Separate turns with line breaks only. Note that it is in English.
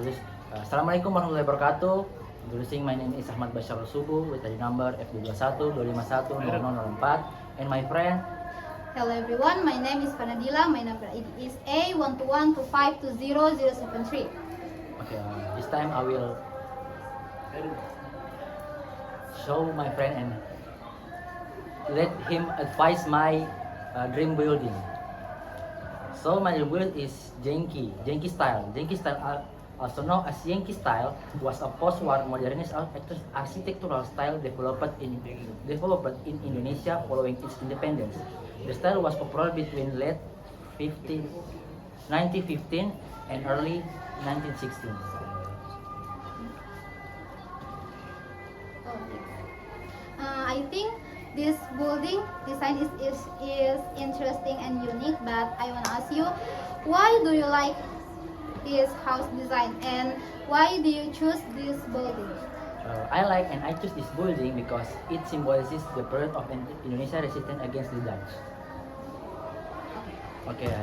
Assalamualaikum warahmatullahi wabarakatuh. Introducing, my name is Ahmad Bashar Subu with ID number FB21 251 0004, and my friend.
Hello everyone, my name is Fanadila. My number is A12125200073.
Okay, this time I will show my friend and let him advise my dream building. So my dream build is Genki style. Genki style, also known as Yankee style, was a post-war modernist architectural style developed in Indonesia following its independence. The style was popular between late 1915 and early 1916.
I think this building design is interesting and unique, but I want to ask you, why do you like this house design and why do you choose this building?
I like and I choose this building because it symbolizes the period of Indonesia resistance against the Dutch. Okay.